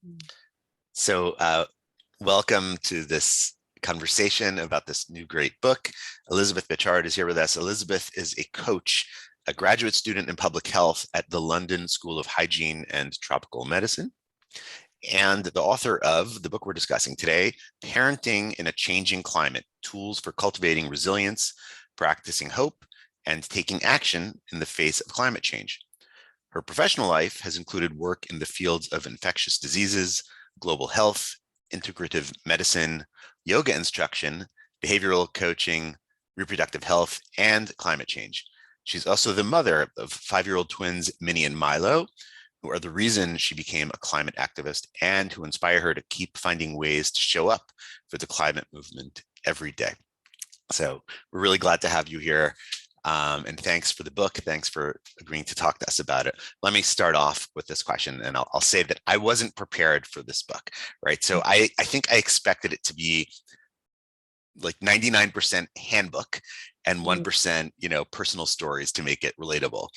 Mm. So, welcome to this conversation about this new great book. Elizabeth Bechard is here with us. Elizabeth is a coach, a graduate student in public health at the London School of Hygiene and Tropical Medicine, and the author of the book we're discussing today, Parenting in a Changing Climate: Tools for Cultivating Resilience, Practicing Hope, and Taking Action in the Face of Climate Change. Her professional life has included work in the fields of infectious diseases, global health, integrative medicine, yoga instruction, behavioral coaching, reproductive health, and climate change. She's also the mother of 5-year-old twins, Minnie and Milo, who are the reason she became a climate activist and who inspire her to keep finding ways to show up for the climate movement every day. So we're really glad to have you here. And thanks for the book. Thanks for agreeing to talk to us about it. Let me start off with this question, and I'll say that I wasn't prepared for this book, right? So I think I expected it to be like 99% handbook and 1%, personal stories to make it relatable.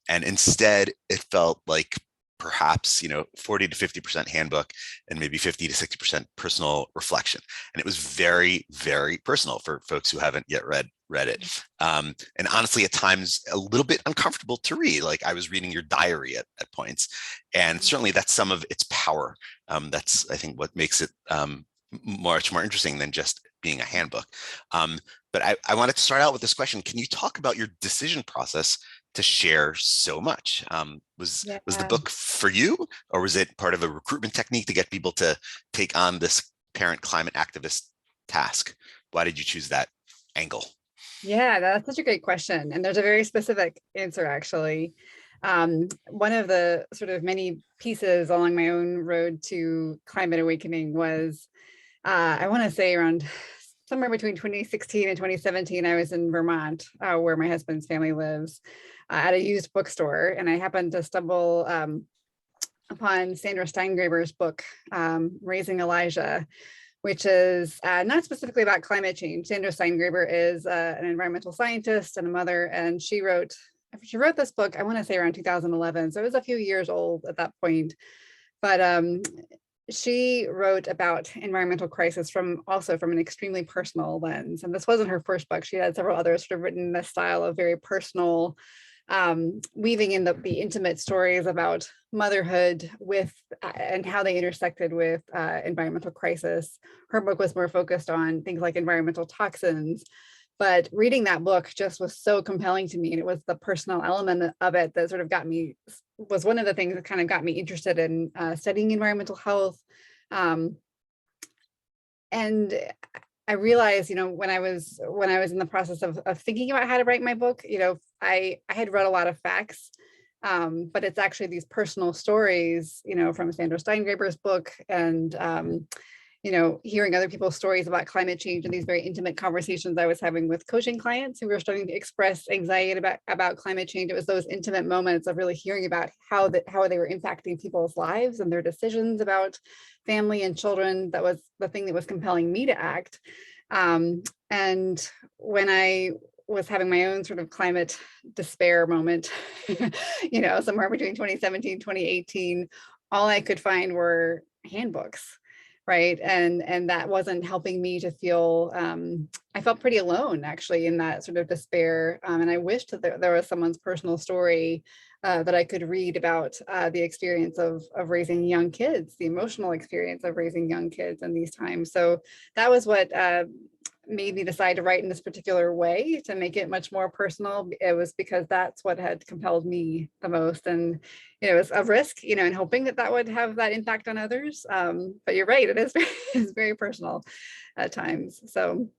And instead, it felt like perhaps 40 to 50% handbook and maybe 50 to 60% personal reflection. And it was very, very personal for folks who haven't yet read it. And honestly, at times a little bit uncomfortable to read. Like I was reading your diary at points, and certainly that's some of its power. That's, I think, what makes it much more interesting than just being a handbook. But I wanted to start out with this question. Can you talk about your decision process to share so much? Was the Yeah. book for you, or was it part of a recruitment technique to get people to take on this parent climate activist task? Why did you choose that angle? Yeah, that's such a great question. And there's a very specific answer, actually. One of the sort of many pieces along my own road to climate awakening was, I want to say around somewhere between 2016 and 2017, I was in Vermont, where my husband's family lives, at a used bookstore. And I happened to stumble upon Sandra Steingraber's book, Raising Elijah, which is not specifically about climate change. Sandra Steingraber is an environmental scientist and a mother, and she wrote this book, I want to say around 2011. So it was a few years old at that point. But she wrote about environmental crisis from an extremely personal lens. And this wasn't her first book. She had several others sort of written in the style of very personal, weaving in the intimate stories about motherhood with and how they intersected with environmental crisis. Her book was more focused on things like environmental toxins, but reading that book just was so compelling to me, and it was the personal element of it that sort of was one of the things that kind of got me interested in studying environmental health. And I realized, when I was in the process of thinking about how to write my book, I had read a lot of facts, but it's actually these personal stories, from Sandra Steingraber's book, and hearing other people's stories about climate change and these very intimate conversations I was having with coaching clients who were starting to express anxiety about climate change. It was those intimate moments of really hearing about how they were impacting people's lives and their decisions about family and children. That was the thing that was compelling me to act. And when I was having my own sort of climate despair moment, somewhere between 2017, 2018, all I could find were handbooks. Right. And that wasn't helping me to feel, I felt pretty alone actually in that sort of despair. And I wished that there was someone's personal story that I could read about the experience of raising young kids, the emotional experience of raising young kids in these times. So that was what made me decide to write in this particular way, to make it much more personal. It was because that's what had compelled me the most. And it was a risk, and hoping that would have that impact on others. But you're right, it is it's very personal at times. So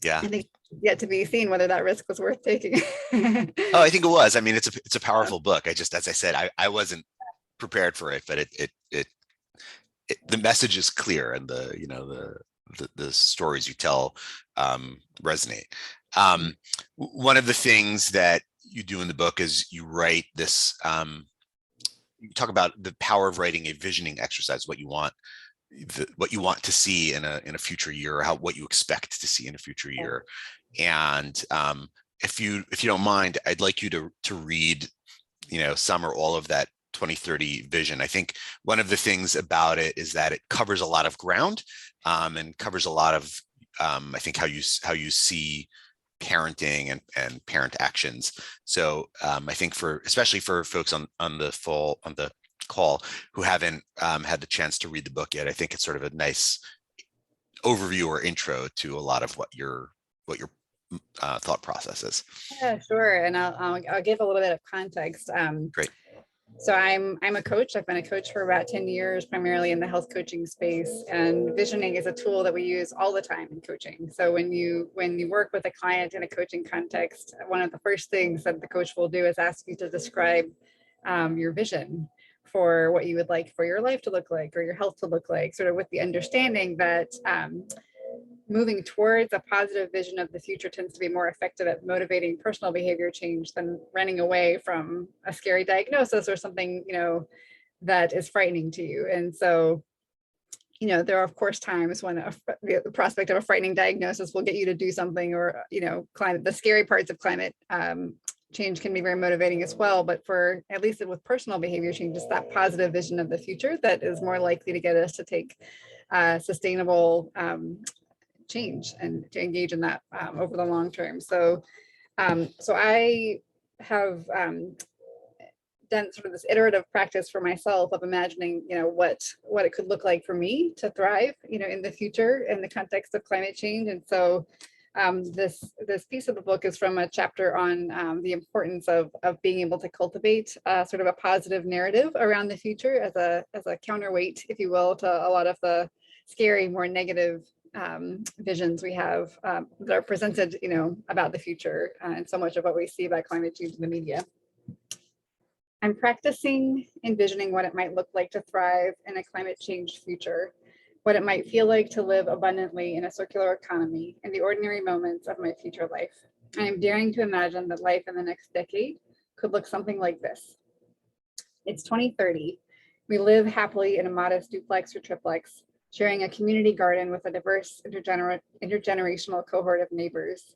Yeah. I think yet to be seen whether that risk was worth taking. Oh, I think it was. I mean, it's a powerful book. As I said, I wasn't prepared for it, but the message is clear, and the stories you tell resonate. One of the things that you do in the book is you write this. You talk about the power of writing a visioning exercise, what you want to see in a future year, or what you expect to see in a future year. And if you don't mind, I'd like you to read some or all of that 2030 vision. I think one of the things about it is that it covers a lot of ground, and covers a lot of, I think, how you see parenting and parent actions. So I think especially for folks on the call who haven't had the chance to read the book yet, I think it's sort of a nice overview or intro to a lot of what your thought process is. Yeah, sure. And I'll give a little bit of context. Great. So I'm a coach. I've been a coach for about 10 years, primarily in the health coaching space. And visioning is a tool that we use all the time in coaching. So when you work with a client in a coaching context, one of the first things that the coach will do is ask you to describe your vision for what you would like for your life to look like, or your health to look like, sort of with the understanding that moving towards a positive vision of the future tends to be more effective at motivating personal behavior change than running away from a scary diagnosis or something, that is frightening to you. And so, there are of course times when the prospect of a frightening diagnosis will get you to do something, or, the scary parts of climate change can be very motivating as well. But for, at least with personal behavior change, it's that positive vision of the future that is more likely to get us to take sustainable change and to engage in that over the long term. So I have done sort of this iterative practice for myself of imagining, what it could look like for me to thrive, in the future in the context of climate change. And so this piece of the book is from a chapter on the importance of being able to cultivate sort of a positive narrative around the future as a counterweight, if you will, to a lot of the scary, more negative visions we have that are presented, about the future, and so much of what we see about climate change in the media. I'm practicing envisioning what it might look like to thrive in a climate change future, what it might feel like to live abundantly in a circular economy in the ordinary moments of my future life. I am daring to imagine that life in the next decade could look something like this. It's 2030. We live happily in a modest duplex or triplex, sharing a community garden with a diverse intergenerational cohort of neighbors.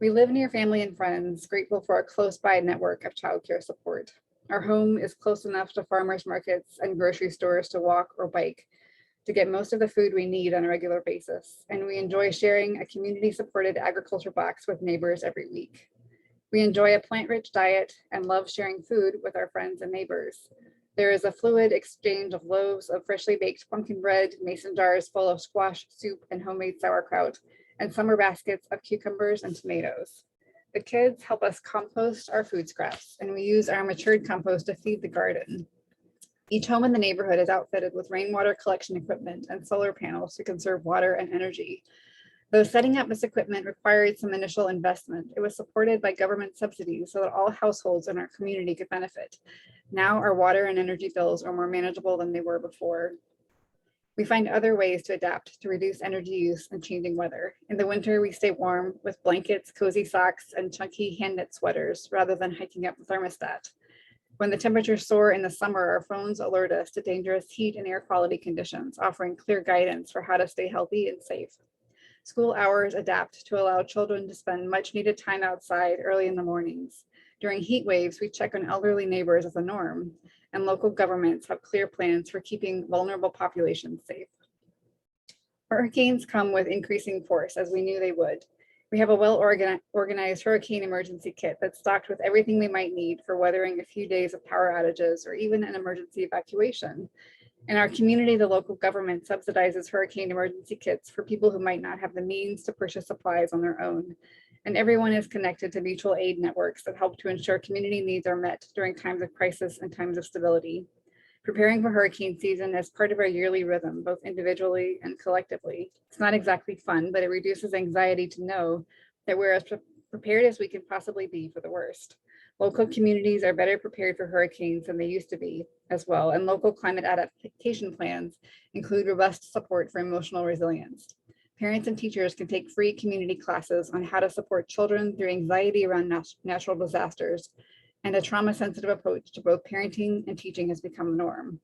We live near family and friends, grateful for a close-by network of childcare support. Our home is close enough to farmers markets and grocery stores to walk or bike to get most of the food we need on a regular basis, and we enjoy sharing a community-supported agriculture box with neighbors every week. We enjoy a plant-rich diet and love sharing food with our friends and neighbors. There is a fluid exchange of loaves of freshly baked pumpkin bread, mason jars full of squash soup and homemade sauerkraut, and summer baskets of cucumbers and tomatoes. The kids help us compost our food scraps, and we use our matured compost to feed the garden. Each home in the neighborhood is outfitted with rainwater collection equipment and solar panels to conserve water and energy. Though setting up this equipment required some initial investment, it was supported by government subsidies so that all households in our community could benefit. Now our water and energy bills are more manageable than they were before. We find other ways to adapt to reduce energy use and changing weather. In the winter, we stay warm with blankets, cozy socks, and chunky hand knit sweaters rather than hiking up the thermostat. When the temperatures soar in the summer, our phones alert us to dangerous heat and air quality conditions, offering clear guidance for how to stay healthy and safe. School hours adapt to allow children to spend much needed time outside early in the mornings. During heat waves, we check on elderly neighbors as a norm, and local governments have clear plans for keeping vulnerable populations safe. Hurricanes come with increasing force, as we knew they would. We have a well-organized hurricane emergency kit that's stocked with everything we might need for weathering a few days of power outages or even an emergency evacuation. In our community, the local government subsidizes hurricane emergency kits for people who might not have the means to purchase supplies on their own. And everyone is connected to mutual aid networks that help to ensure community needs are met during times of crisis and times of stability. Preparing for hurricane season is part of our yearly rhythm, both individually and collectively. It's not exactly fun, but it reduces anxiety to know that we're as prepared as we can possibly be for the worst. Local communities are better prepared for hurricanes than they used to be as well, and local climate adaptation plans include robust support for emotional resilience. Parents and teachers can take free community classes on how to support children through anxiety around natural disasters, and a trauma-sensitive approach to both parenting and teaching has become the norm.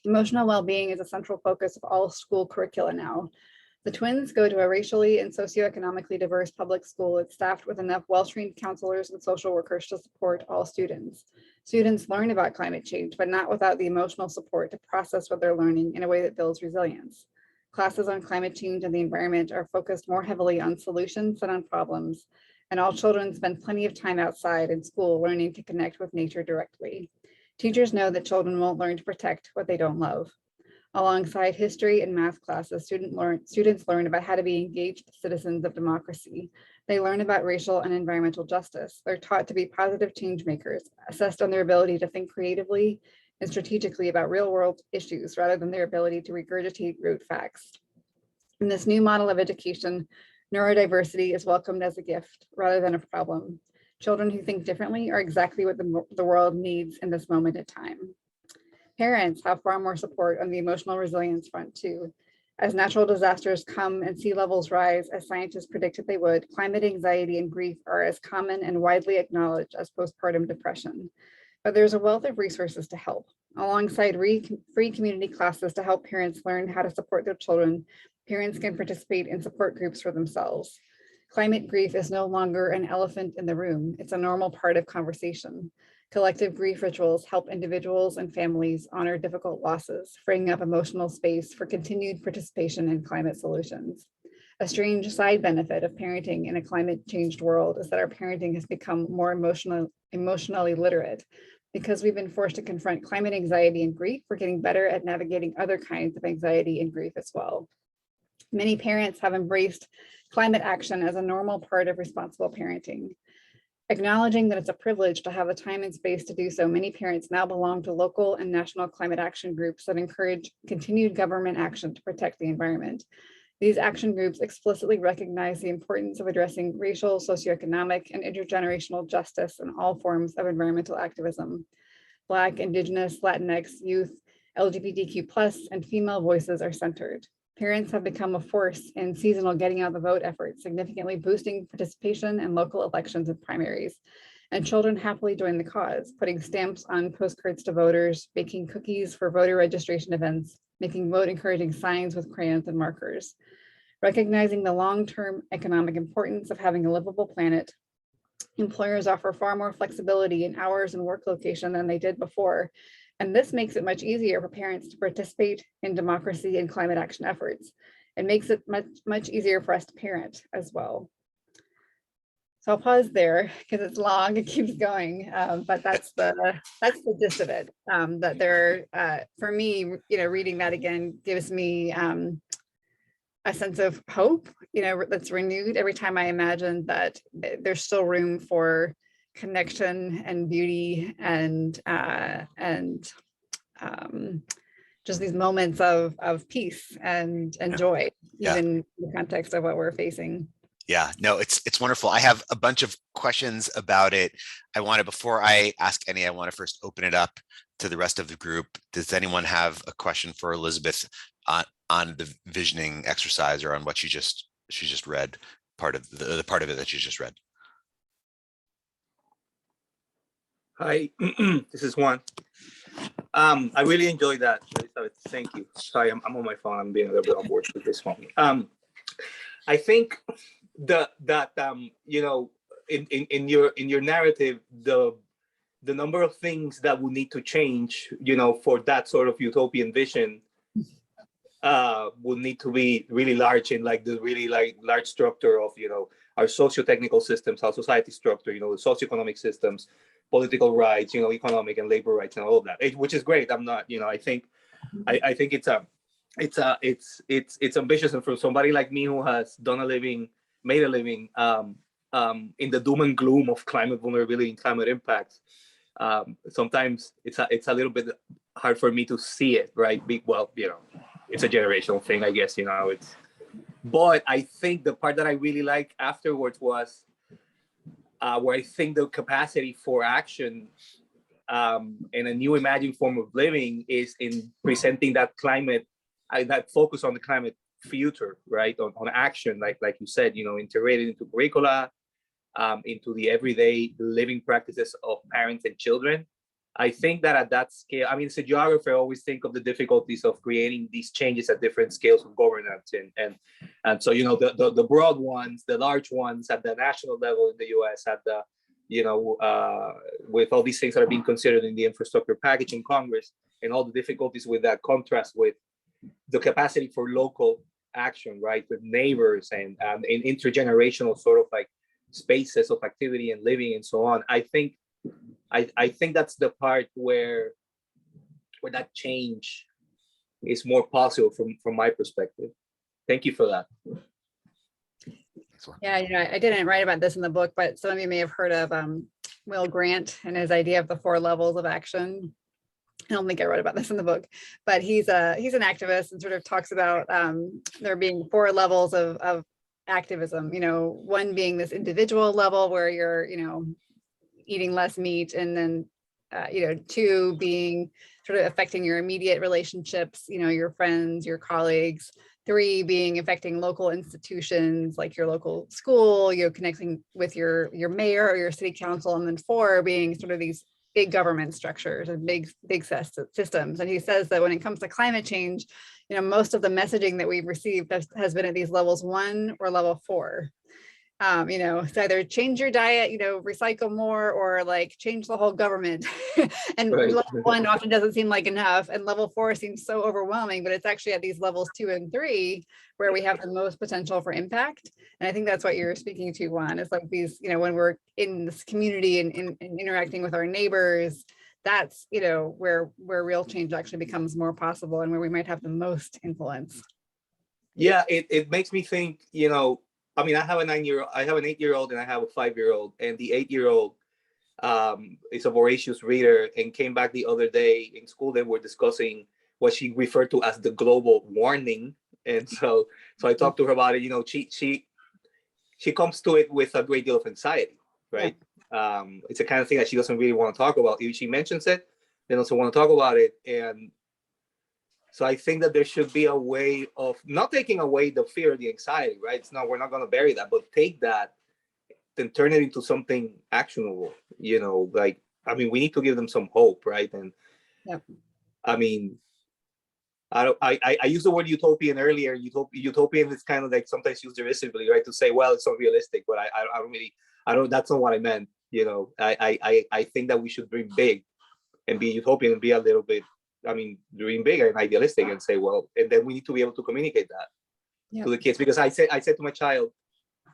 Emotional well-being is a central focus of all school curricula now. The twins go to a racially and socioeconomically diverse public school that's staffed with enough well-trained counselors and social workers to support all students. Students learn about climate change, but not without the emotional support to process what they're learning in a way that builds resilience. Classes on climate change and the environment are focused more heavily on solutions than on problems, and all children spend plenty of time outside in school learning to connect with nature directly. Teachers know that children won't learn to protect what they don't love. Alongside history and math classes, students learn about how to be engaged citizens of democracy. They learn about racial and environmental justice. They're taught to be positive change makers, assessed on their ability to think creatively and strategically about real world issues rather than their ability to regurgitate rote facts. In this new model of education, neurodiversity is welcomed as a gift rather than a problem. Children who think differently are exactly what the world needs in this moment in time. Parents have far more support on the emotional resilience front too. As natural disasters come and sea levels rise, as scientists predicted they would, climate anxiety and grief are as common and widely acknowledged as postpartum depression. But there's a wealth of resources to help. Alongside free community classes to help parents learn how to support their children, parents can participate in support groups for themselves. Climate grief is no longer an elephant in the room. It's a normal part of conversation. Collective grief rituals help individuals and families honor difficult losses, freeing up emotional space for continued participation in climate solutions. A strange side benefit of parenting in a climate-changed world is that our parenting has become more emotionally literate. Because we've been forced to confront climate anxiety and grief, we're getting better at navigating other kinds of anxiety and grief as well. Many parents have embraced climate action as a normal part of responsible parenting. Acknowledging that it's a privilege to have the time and space to do so, many parents now belong to local and national climate action groups that encourage continued government action to protect the environment. These action groups explicitly recognize the importance of addressing racial, socioeconomic, and intergenerational justice in all forms of environmental activism. Black, Indigenous, Latinx, youth, LGBTQ+, and female voices are centered. Parents have become a force in seasonal getting out the vote efforts, significantly boosting participation in local elections and primaries. And children happily join the cause, putting stamps on postcards to voters, baking cookies for voter registration events, making vote encouraging signs with crayons and markers. Recognizing the long-term economic importance of having a livable planet, employers offer far more flexibility in hours and work location than they did before. And this makes it much easier for parents to participate in democracy and climate action efforts. It makes it much easier for us to parent as well. So I'll pause there because it's long, it keeps going, but that's the gist of it. That there, for me, reading that again gives me a sense of hope, that's renewed every time I imagine that there's still room for connection and beauty and just these moments of peace and joy, even in the context of what we're facing. Yeah, no, it's wonderful. I have a bunch of questions about it. Before I ask any, I want to first open it up to the rest of the group. Does anyone have a question for Elizabeth on the visioning exercise or on what she just read, part of the part of it that she just read? Hi, this is Juan. I really enjoyed that, Elizabeth. Thank you. Sorry, I'm on my phone. I'm being a little bit on board with this phone. I think in your narrative, the number of things that will need to change, for that sort of utopian vision, will need to be really large in the really large structure of our socio-technical systems, our society structure, the socioeconomic systems, political rights, economic and labor rights, and all of that, which is great. I'm not, I think it's ambitious, and for somebody like me who has made a living in the doom and gloom of climate vulnerability and climate impacts, sometimes it's a little bit hard for me to see it, right? It's a generational thing, I guess, but I think the part that I really liked afterwards was where I think the capacity for action and a new imagined form of living is in presenting that climate, that focus on the climate future, right? On action, like you said, integrated into curricula, into the everyday living practices of parents and children, I think that at that scale, I mean, as a geographer, I always think of the difficulties of creating these changes at different scales of governance. And so, you know, the broad ones, the large ones at the national level in the US, at the, you know, with all these things that are being considered in the infrastructure package in Congress, and all the difficulties with that contrast with the capacity for local action, right, with neighbors and in intergenerational sort of like spaces of activity and living and so on. I think that's the part where that change is more possible from my perspective. Thank you for that. Yeah, you know, I didn't write about this in the book, but some of you may have heard of Will Grant and his idea of the 4 levels of action. I don't think I wrote about this in the book, but he's an activist and sort of talks about there being 4 levels of activism. You know, one being this individual level where you're, you know, eating less meat, and then you know, 2 being sort of affecting your immediate relationships, you know, your friends, your colleagues. 3 being affecting local institutions like your local school, you know, connecting with your mayor or your city council, and then 4 being sort of these big government structures and big systems. And he says that when it comes to climate change, you know, most of the messaging that we've received has been at these levels 1 or level 4. You know, it's either change your diet, you know, recycle more, or like change the whole government. And Right. level 1 often doesn't seem like enough, and level 4 seems so overwhelming, but it's actually at these levels 2 and 3 where we have the most potential for impact. And I think that's what you're speaking to, Juan, is like these, you know, when we're in this community and interacting with our neighbors, that's, you know, where real change actually becomes more possible and where we might have the most influence. Yeah, it makes me think, you know, I mean, I have an 8-year-old and I have a 5-year-old, and the 8-year-old is a voracious reader and came back the other day in school. They were discussing what she referred to as the global warning. And so I talked to her about it. You know, she comes to it with a great deal of anxiety, right? Yeah. It's the kind of thing that she doesn't really want to talk about. If she mentions it, they doesn't want to talk about it. And so I think that there should be a way of not taking away the fear, the anxiety, right? It's not, we're not going to bury that, but take that and turn it into something actionable. You know, like, I mean, we need to give them some hope, right? And yep. I mean, I used the word utopian earlier. Utopian is kind of like sometimes used derisively, right? To say, well, it's not realistic, but I don't. That's not what I meant. You know, I think that we should dream big and be utopian and be a little bit. I mean, dream bigger and idealistic, and say, well, and then we need to be able to communicate that to the kids. Because I said to my child,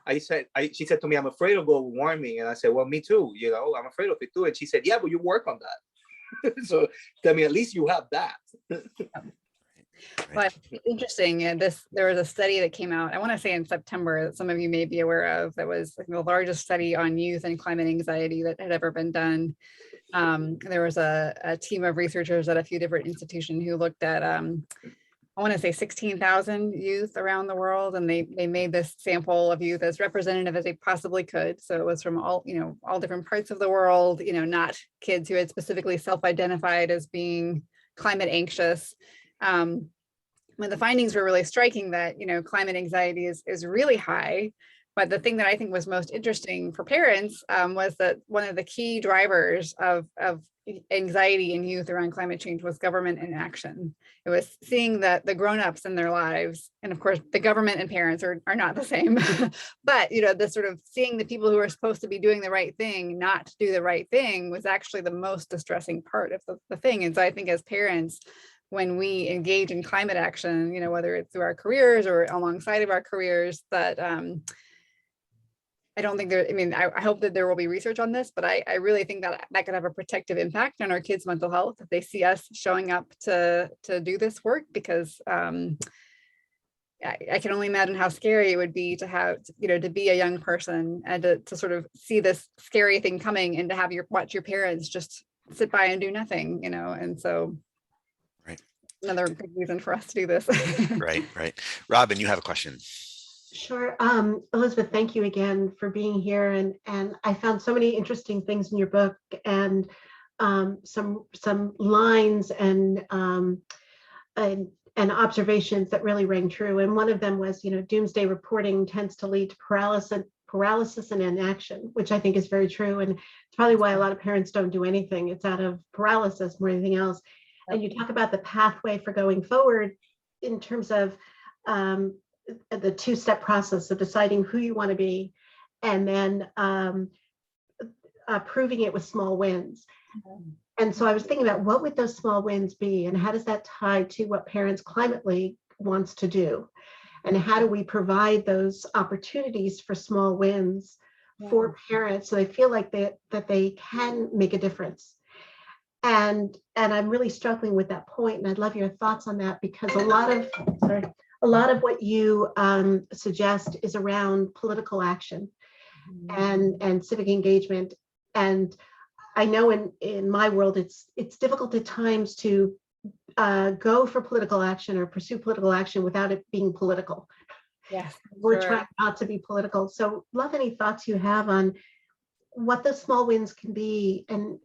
she said to me, I'm afraid of global warming. And I said, well, me too, you know, I'm afraid of it too. And she said, yeah, but you work on that. So tell me, at least you have that. But interesting, there was a study that came out, I want to say in September, that some of you may be aware of, that was the largest study on youth and climate anxiety that had ever been done. There was a team of researchers at a few different institutions who looked at, I want to say 16,000 youth around the world, and they made this sample of youth as representative as they possibly could. So it was from all different parts of the world, you know, not kids who had specifically self-identified as being climate anxious. When the findings were really striking, that, you know, climate anxiety is really high. But the thing that I think was most interesting for parents was that one of the key drivers of anxiety in youth around climate change was government inaction. It was seeing that the grown-ups in their lives, and of course the government and parents are not the same, but, you know, the sort of seeing the people who are supposed to be doing the right thing not do the right thing was actually the most distressing part of the thing. And so I think as parents, when we engage in climate action, you know, whether it's through our careers or alongside of our careers, that I don't think there, I mean, I hope that there will be research on this, but I really think that could have a protective impact on our kids' mental health if they see us showing up to do this work, because I can only imagine how scary it would be to have, you know, to be a young person and to sort of see this scary thing coming, and to have watch your parents just sit by and do nothing, you know. And so another big reason for us to do this. Right. Robin, you have a question. Sure. Elizabeth, thank you again for being here. And I found so many interesting things in your book, and some lines and observations that really rang true. And one of them was, you know, doomsday reporting tends to lead to paralysis and inaction, which I think is very true. And it's probably why a lot of parents don't do anything. It's out of paralysis more than anything else. And you talk about the pathway for going forward in terms of the two-step process of deciding who you want to be, and then proving it with small wins. And so I was thinking about what would those small wins be, and how does that tie to what Parents Climate League wants to do, and how do we provide those opportunities for small wins for parents so they feel like that they can make a difference. And I'm really struggling with that point, and I'd love your thoughts on that, because a lot of what you suggest is around political action and civic engagement. And I know in my world, it's difficult at times to go for political action or pursue political action without it being political. Yes, we're trying not to be political. So love any thoughts you have on what the small wins can be, and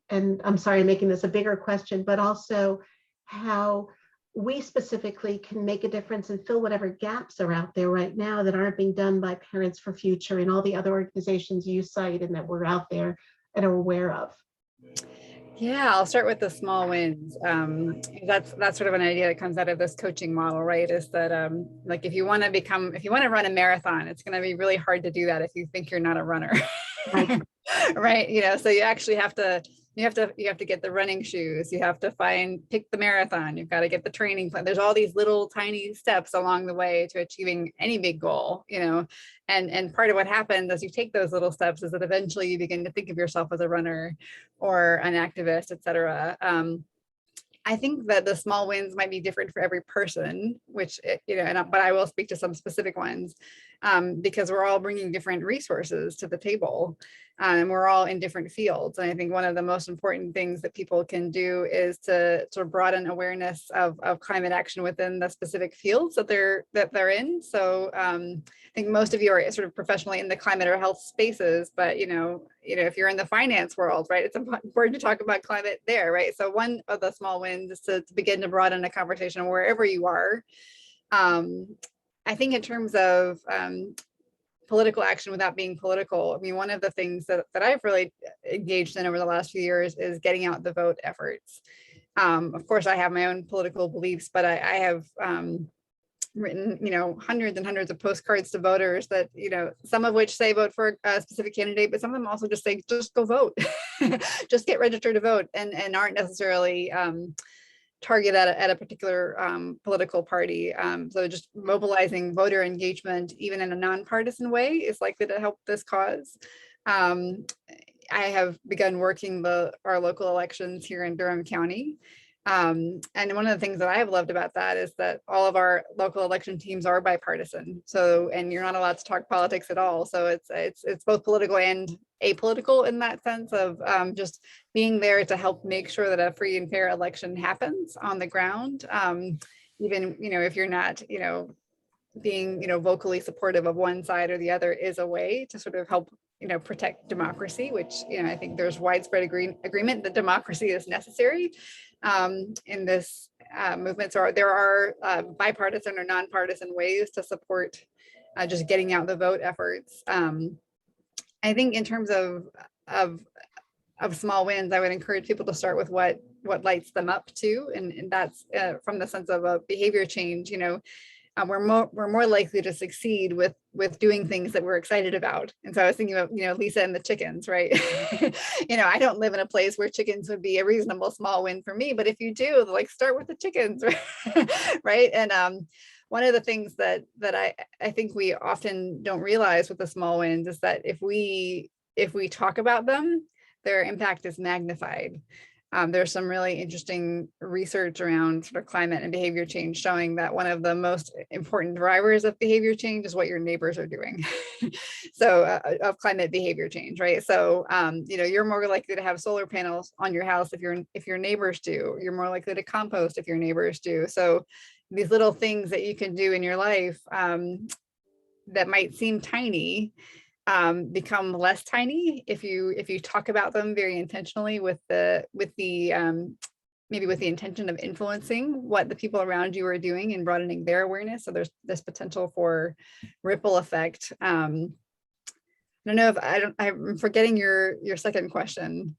I'm sorry, I'm making this a bigger question, but also how we specifically can make a difference and fill whatever gaps are out there right now that aren't being done by Parents for Future and all the other organizations you cite and that we're out there and are aware of. Yeah, I'll start with the small wins. That's sort of an idea that comes out of this coaching model, right? Is that like if you want to run a marathon, it's going to be really hard to do that if you think you're not a runner. Right. Right. So you actually have to get the running shoes. You have to pick the marathon. You've got to get the training plan. There's all these little tiny steps along the way to achieving any big goal, and part of what happens as you take those little steps is that eventually you begin to think of yourself as a runner or an activist, et cetera. I think that the small wins might be different for every person, but I will speak to some specific ones because we're all bringing different resources to the table and we're all in different fields. And I think one of the most important things that people can do is to sort of broaden awareness of climate action within the specific fields that they're in. So I think most of you are sort of professionally in the climate or health spaces, but if you're in the finance world, right, it's important to talk about climate there, right? So one of the small wins is to begin to broaden a conversation wherever you are. I think in terms of political action without being political, I mean, one of the things that I've really engaged in over the last few years is getting out the vote efforts. Of course, I have my own political beliefs, but I have written, hundreds and hundreds of postcards to voters that, some of which say vote for a specific candidate, but some of them also just say, just go vote, just get registered to vote, and aren't necessarily target at a particular political party. So just mobilizing voter engagement, even in a nonpartisan way, is likely to help this cause. I have begun working our local elections here in Durham County. And one of the things that I have loved about that is that all of our local election teams are bipartisan. So, and you're not allowed to talk politics at all. So it's both political and apolitical in that sense of just being there to help make sure that a free and fair election happens on the ground. Even, if you're not, being, vocally supportive of one side or the other is a way to sort of help, protect democracy, which, I think there's widespread agreement that democracy is necessary in this movement. So there are bipartisan or nonpartisan ways to support just getting out the vote efforts. I think in terms of small wins, I would encourage people to start with what lights them up too, and that's from the sense of a behavior change. We're more likely to succeed with doing things that we're excited about. And so I was thinking about, Lisa and the chickens, right? I don't live in a place where chickens would be a reasonable small win for me, but if you do, like, start with the chickens, right? And one of the things that I think we often don't realize with the small wins is that if we talk about them, their impact is magnified. There's some really interesting research around sort of climate and behavior change showing that one of the most important drivers of behavior change is what your neighbors are doing. So of climate behavior change, right? So you're more likely to have solar panels on your house if your neighbors do. You're more likely to compost if your neighbors do. So these little things that you can do in your life that might seem tiny become less tiny if you talk about them very intentionally with the maybe with the intention of influencing what the people around you are doing and broadening their awareness. So there's this potential for ripple effect. don't know if I'm forgetting your second question.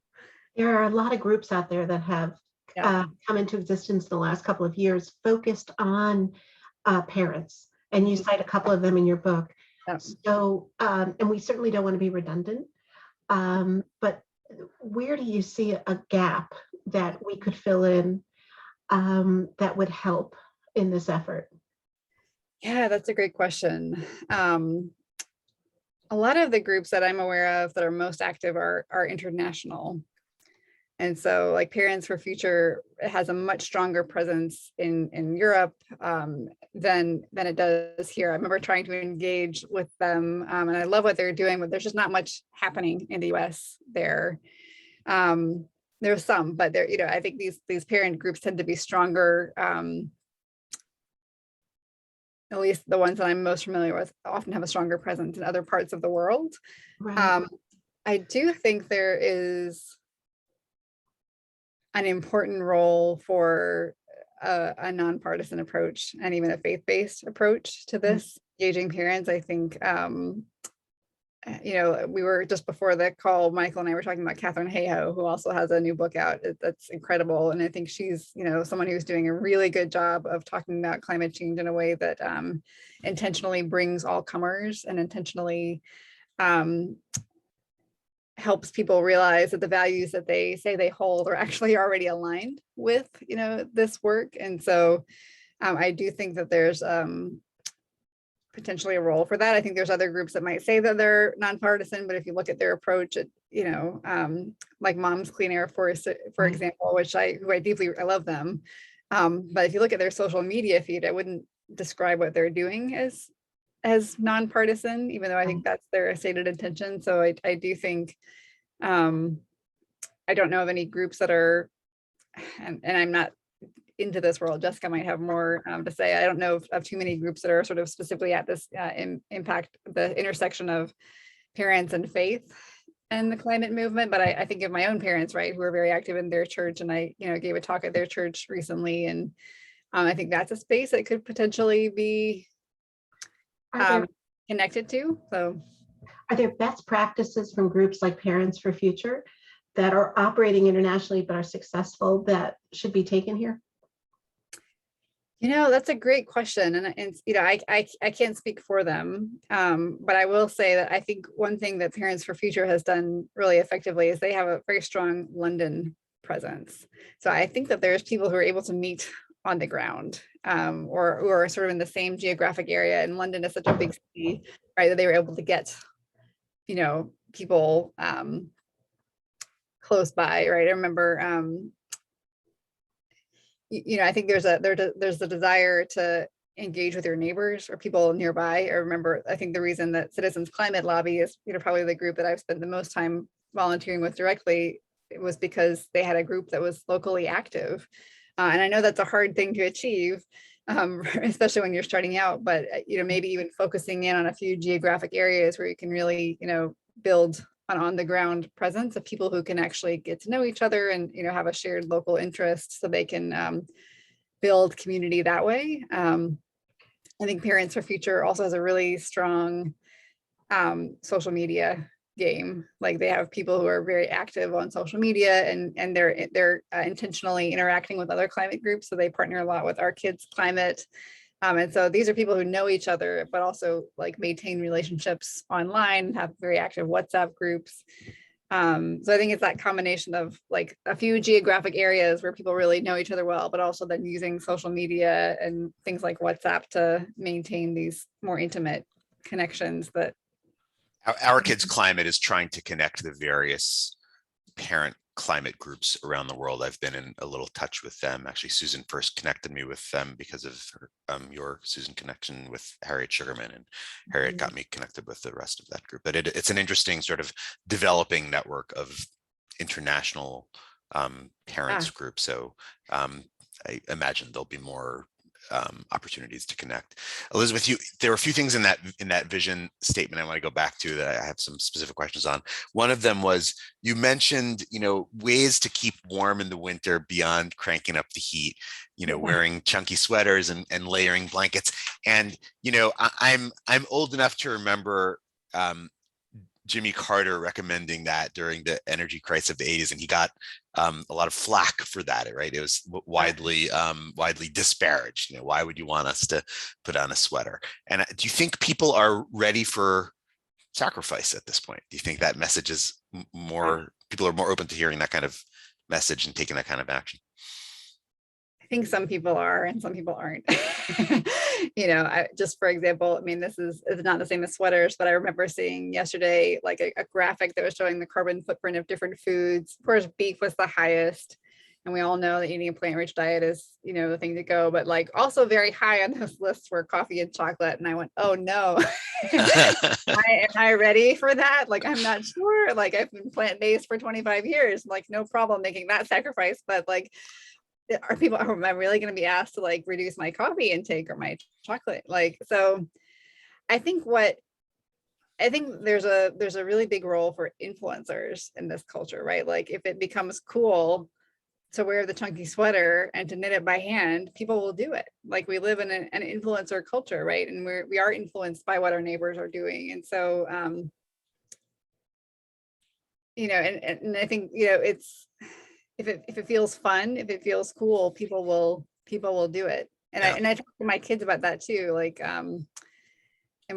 There are a lot of groups out there that have Yeah. come into existence in the last couple of years focused on parents. And you cite a couple of them in your book. Yeah. So, and we certainly don't want to be redundant, but where do you see a gap that we could fill in that would help in this effort? Yeah, that's a great question. A lot of the groups that I'm aware of that are most active are international. And so like Parents for Future has a much stronger presence in Europe than it does here. I remember trying to engage with them and I love what they're doing, but there's just not much happening in the US there. There's some, but there, I think these parent groups tend to be stronger. At least the ones that I'm most familiar with often have a stronger presence in other parts of the world. Right. I do think there is an important role for a nonpartisan approach and even a faith-based approach to this, engaging parents. I think, we were just before the call, Michael and I were talking about Catherine Hayhoe, who also has a new book out that's incredible. And I think she's, someone who's doing a really good job of talking about climate change in a way that intentionally brings all comers and intentionally helps people realize that the values that they say they hold are actually already aligned with, this work. And so I do think that there's potentially a role for that. I think there's other groups that might say that they're nonpartisan, but if you look at their approach, like Moms Clean Air Force, for example, which I love them. But if you look at their social media feed, I wouldn't describe what they're doing as nonpartisan, even though I think that's their stated intention. So I do think, I don't know of any groups that are, and I'm not into this world, Jessica might have more to say. I don't know of too many groups that are sort of specifically at this impact, the intersection of parents and faith and the climate movement. But I think of my own parents, right, who are very active in their church. And I, gave a talk at their church recently. And I think that's a space that could potentially be connected to. So are there best practices from groups like Parents for Future that are operating internationally but are successful that should be taken here? That's a great question. And I can't speak for them, but I will say that I think one thing that Parents for Future has done really effectively is they have a very strong London presence. So I think that there's people who are able to meet on the ground or who are sort of in the same geographic area. And London is such a big city, right, that they were able to get, people close by, right? I remember, I think there's a desire to engage with your neighbors or people nearby. I think the reason that Citizens Climate Lobby is, probably the group that I've spent the most time volunteering with directly, it was because they had a group that was locally active. And I know that's a hard thing to achieve, especially when you're starting out, but, maybe even focusing in on a few geographic areas where you can really, build an on the ground presence of people who can actually get to know each other and, have a shared local interest so they can build community that way. I think Parents for Future also has a really strong social media game. Like they have people who are very active on social media and they're intentionally interacting with other climate groups. So they partner a lot with Our Kids Climate. And so these are people who know each other, but also like maintain relationships online, have very active WhatsApp groups. So I think it's that combination of like a few geographic areas where people really know each other well, but also then using social media and things like WhatsApp to maintain these more intimate connections that Our Kids Climate is trying to connect the various parent climate groups around the world. I've been in a little touch with them. Actually, Susan first connected me with them because of your Susan connection with Harriet Sugarman, and Harriet got me connected with the rest of that group. But it's an interesting sort of developing network of international parents groups. So I imagine there'll be more opportunities to connect. Elizabeth, there were a few things in that vision statement I want to go back to that I have some specific questions on. One of them was you mentioned, ways to keep warm in the winter beyond cranking up the heat, wearing chunky sweaters and layering blankets. And, I'm old enough to remember Jimmy Carter recommending that during the energy crisis of the 80s, and he got a lot of flack for that, right? It was widely disparaged. You know, why would you want us to put on a sweater? And do you think people are ready for sacrifice at this point? Do you think that message is more, people are more open to hearing that kind of message and taking that kind of action? I think some people are and some people aren't. You know, just for example, I mean, this is not the same as sweaters, but I remember seeing yesterday like a graphic that was showing the carbon footprint of different foods. Of course, beef was the highest. And we all know that eating a plant-rich diet is, you know, the thing to go, but like also very high on those lists were coffee and chocolate. And I went, oh no, am I ready for that? Like, I'm not sure. Like, I've been plant-based for 25 years, like no problem making that sacrifice, but like, am I really going to be asked to like reduce my coffee intake or my chocolate? Like, so I think there's a really big role for influencers in this culture, right? Like if it becomes cool to wear the chunky sweater and to knit it by hand, people will do it. Like we live in an influencer culture, right? And we are influenced by what our neighbors are doing. And so, you know, and I think, you know, it's, if it feels fun, if it feels cool, people will do it. And I talk to my kids about that too. Like, and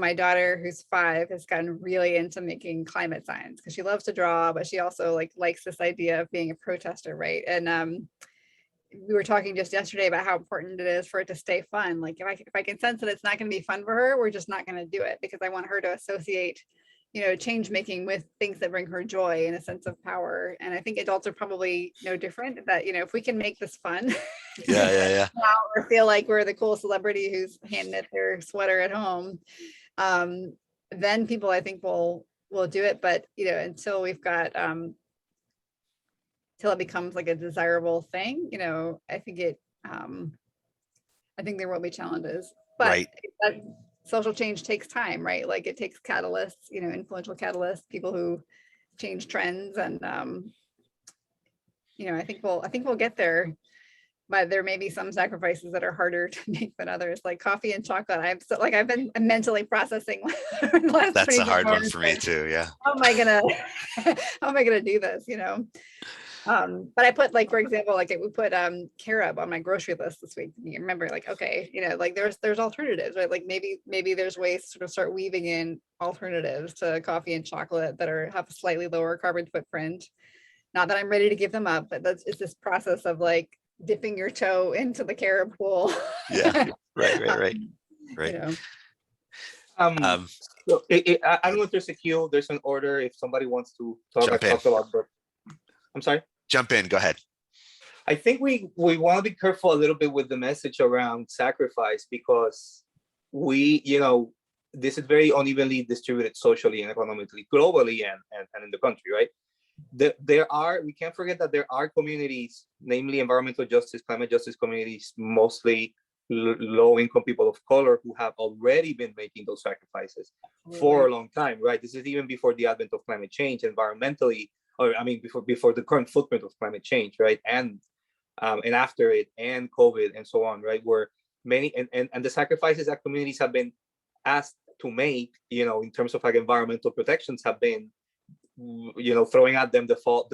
my daughter, who's 5, has gotten really into making climate signs because she loves to draw, but she also like likes this idea of being a protester, right? And we were talking just yesterday about how important it is for it to stay fun. Like if I can sense that it's not going to be fun for her, we're just not going to do it because I want her to associate, you know, change making with things that bring her joy and a sense of power. And I think adults are probably no different, that, you know, if we can make this fun, yeah. or feel like we're the cool celebrity who's hand knit their sweater at home, then people I think will do it. But, you know, until we've got, till it becomes like a desirable thing, you know, I think there will be challenges, but right. Social change takes time, right? Like it takes catalysts, you know, influential catalysts, people who change trends. And, you know, I think we'll get there, but there may be some sacrifices that are harder to make than others, like coffee and chocolate. I've been mentally processing. That's a hard one for me too. Yeah. How am I gonna do this? You know? But I put, like, for example, like we put carob on my grocery list this week. You remember, like, okay, you know, like there's alternatives, right? Like maybe there's ways to sort of start weaving in alternatives to coffee and chocolate that have a slightly lower carbon footprint. Not that I'm ready to give them up, but it's this process of like dipping your toe into the carob pool. Yeah, right. You know? So I don't know if there's a queue, there's an order if somebody wants to talk about, but I'm sorry. Jump in, go ahead. I think we want to be careful a little bit with the message around sacrifice because you know, this is very unevenly distributed socially and economically, globally and in the country, right? We can't forget that there are communities, namely environmental justice, climate justice communities, mostly low-income people of color who have already been making those sacrifices for a long time, right? This is even before the advent of climate change environmentally, or I mean, before the current footprint of climate change, right? And after it, and COVID, and so on, right? Where many and the sacrifices that communities have been asked to make, you know, in terms of like environmental protections, have been, you know, throwing at them the false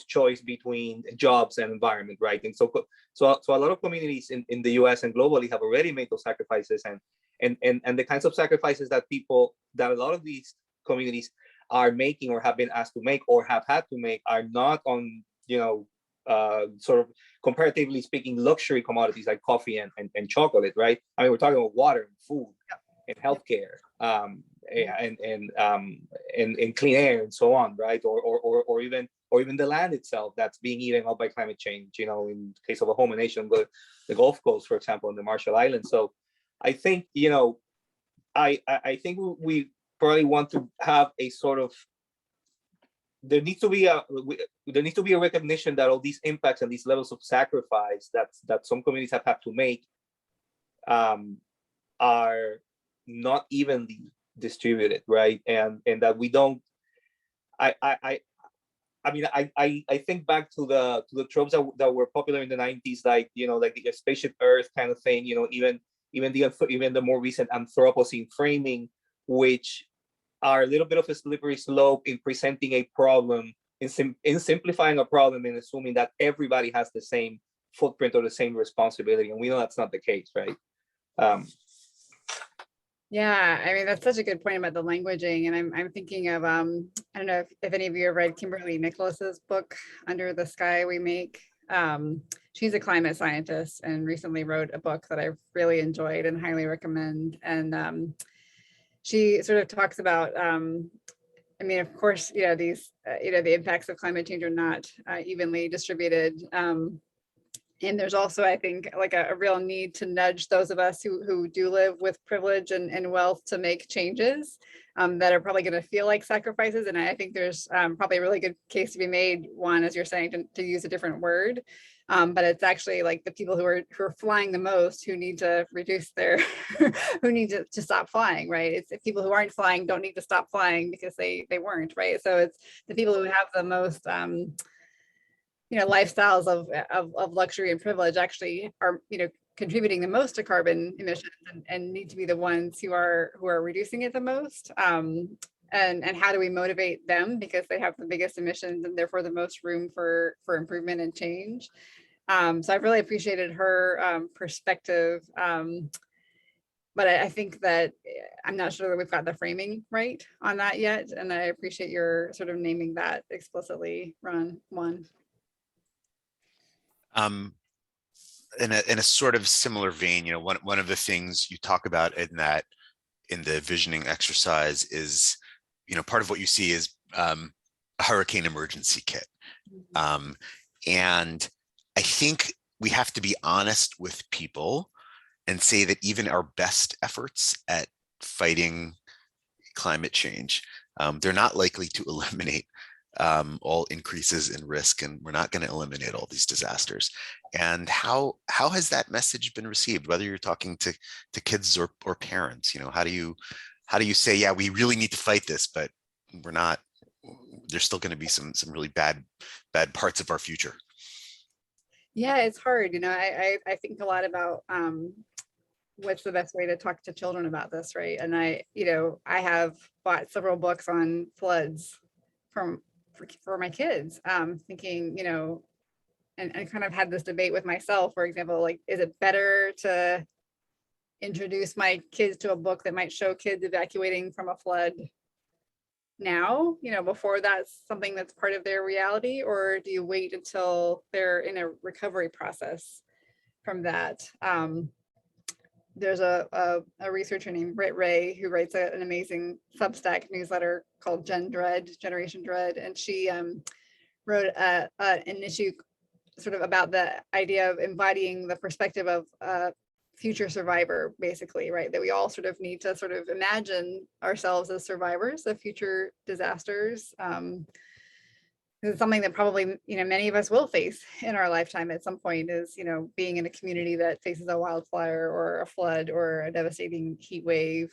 choice between jobs and environment, right? And so a lot of communities in the U.S. and globally have already made those sacrifices, and the kinds of sacrifices that a lot of these communities are making or have been asked to make or have had to make are not on, you know, sort of comparatively speaking, luxury commodities like coffee and chocolate, right? I mean, we're talking about water and food and healthcare, and clean air and so on, right? Or even the land itself that's being eaten up by climate change. You know, in the case of a home nation, the Gulf Coast, for example, and the Marshall Islands. So, I think, you know, I think we probably want to have a sort of, there needs to be a recognition that all these impacts and these levels of sacrifice that some communities have had to make are not evenly distributed, right? And that we don't. I mean, I think back to the tropes that were popular in the 90s, like, you know, like the spaceship Earth kind of thing, you know, even the more recent Anthropocene framing, which are a little bit of a slippery slope in presenting a problem, in simplifying a problem and assuming that everybody has the same footprint or the same responsibility. And we know that's not the case, right? Yeah, I mean, that's such a good point about the languaging. And I'm thinking of, I don't know if any of you have read Kimberly Nicholas's book, Under the Sky We Make. She's a climate scientist and recently wrote a book that I've really enjoyed and highly recommend. And she sort of talks about, I mean, of course, these, the impacts of climate change are not evenly distributed. And there's also, I think, like a real need to nudge those of us who do live with privilege and wealth to make changes that are probably going to feel like sacrifices. And I think there's probably a really good case to be made, one, as you're saying, to use a different word. But it's actually like the people who are flying the most who need to reduce their, who need to stop flying, right? It's if people who aren't flying don't need to stop flying because they weren't, right? So it's the people who have the most lifestyles of luxury and privilege actually are, contributing the most to carbon emissions and need to be the ones who are reducing it the most. And how do we motivate them because they have the biggest emissions and therefore the most room for improvement and change. So I've really appreciated her perspective. But I think that I'm not sure that we've got the framing right on that yet. And I appreciate your sort of naming that explicitly, Ron. In a sort of similar vein, one of the things you talk about in the visioning exercise is, part of what you see is a hurricane emergency kit. And I think we have to be honest with people and say that even our best efforts at fighting climate change, they're not likely to eliminate all increases in risk, and we're not going to eliminate all these disasters. And how has that message been received, whether you're talking to kids or parents? How do you say, yeah, we really need to fight this, but we're not, there's still going to be some really bad parts of our future? Yeah, it's hard. I think a lot about what's the best way to talk to children about this, right? And I have bought several books on floods for my kids, thinking, and kind of had this debate with myself, for example, like, is it better to introduce my kids to a book that might show kids evacuating from a flood now, before that's something that's part of their reality, or do you wait until they're in a recovery process from that? There's a researcher named Britt Ray who writes an amazing Substack newsletter called Generation Dread, and she wrote an issue sort of about the idea of embodying the perspective of a future survivor, basically, right? That we all sort of need to sort of imagine ourselves as survivors of future disasters. It's something that probably, many of us will face in our lifetime at some point, is, being in a community that faces a wildfire or a flood or a devastating heat wave.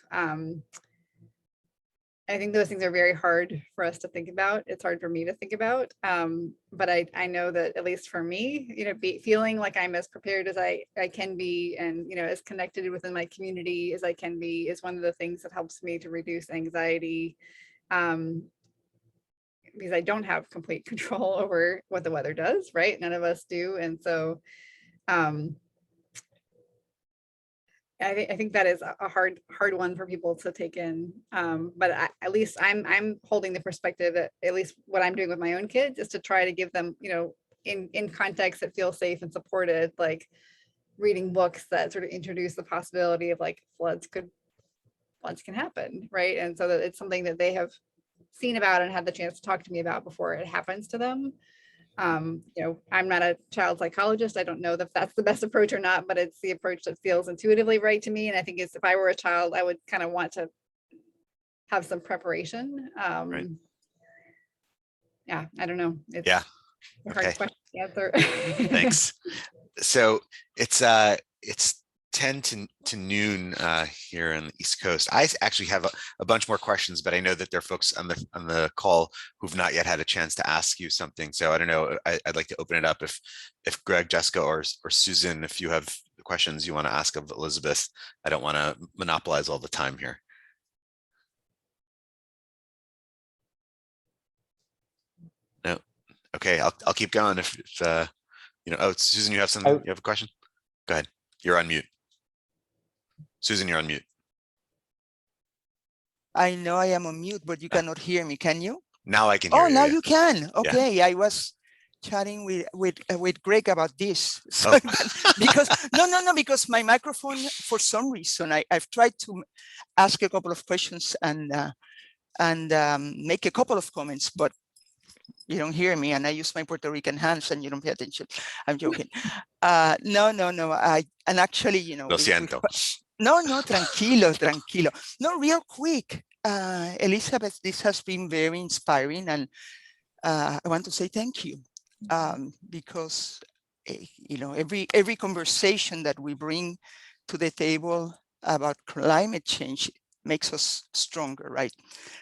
I think those things are very hard for us to think about. It's hard for me to think about. But I know that, at least for me, feeling like I'm as prepared as I can be, and, as connected within my community as I can be, is one of the things that helps me to reduce anxiety. Because I don't have complete control over what the weather does, right? None of us do. And so I think that is a hard one for people to take in. But at least I'm holding the perspective that, at least what I'm doing with my own kids, is to try to give them, in context that feels safe and supported, like reading books that sort of introduce the possibility of, like, floods can happen, right? And so that it's something that they have seen about and had the chance to talk to me about before it happens to them. I'm not a child psychologist. I don't know if that's the best approach or not, but it's the approach that feels intuitively right to me. And I think if I were a child, I would kind of want to have some preparation. Right. Yeah, I don't know. It's a hard question to answer. Thanks. So it's 10 to noon here on the East Coast. I actually have a bunch more questions, but I know that there are folks on the call who've not yet had a chance to ask you something. So I don't know. I'd like to open it up if Greg, Jessica, or Susan, if you have questions you want to ask of Elizabeth. I don't want to monopolize all the time here. Okay, I'll keep going if oh, Susan, you have something, you have a question? Go ahead. You're on mute. Susan, you're on mute. I know I am on mute, but you cannot hear me, can you? Now I can hear Oh, you. now Yeah. you can. Yeah. Okay, I was chatting with Greg about this. So Oh. because because my microphone, for some reason, I've tried to ask a couple of questions and make a couple of comments, but you don't hear me, and I use my Puerto Rican hands, and you don't pay attention. I'm joking. No. And actually, Lo siento. no, tranquilo. No, real quick. Elizabeth, this has been very inspiring, and I want to say thank you, because every conversation that we bring to the table about climate change makes us stronger, right?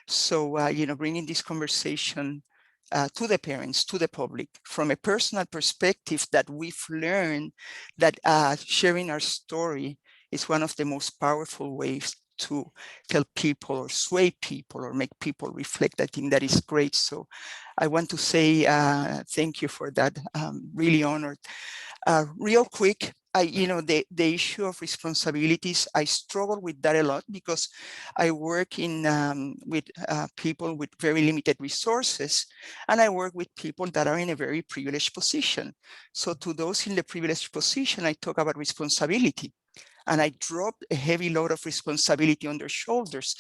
So bringing this conversation to the parents, to the public, from a personal perspective, that we've learned that sharing our story is one of the most powerful ways to help people or sway people or make people reflect. I think that is great. So I want to say thank you for that. Really honored. Real quick, the issue of responsibilities, I struggle with that a lot because I work with people with very limited resources, and I work with people that are in a very privileged position. So to those in the privileged position, I talk about responsibility, and I drop a heavy load of responsibility on their shoulders.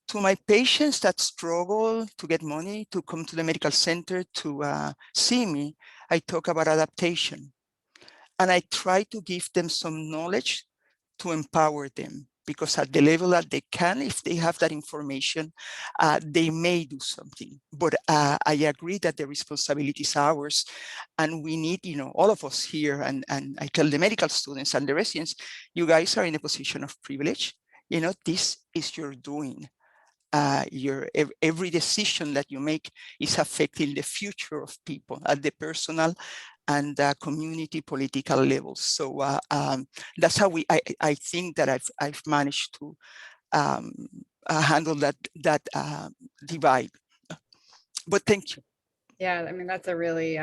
To my patients that struggle to get money to come to the medical center to see me, I talk about adaptation. And I try to give them some knowledge to empower them, because at the level that they can, if they have that information, they may do something. But I agree that the responsibility is ours, and we need, all of us here, and I tell the medical students and the residents, you guys are in a position of privilege. This is your doing. Every decision that you make is affecting the future of people at the personal and community political levels. So that's how I think that I've managed to handle that divide. But thank you. Yeah, I mean, that's a really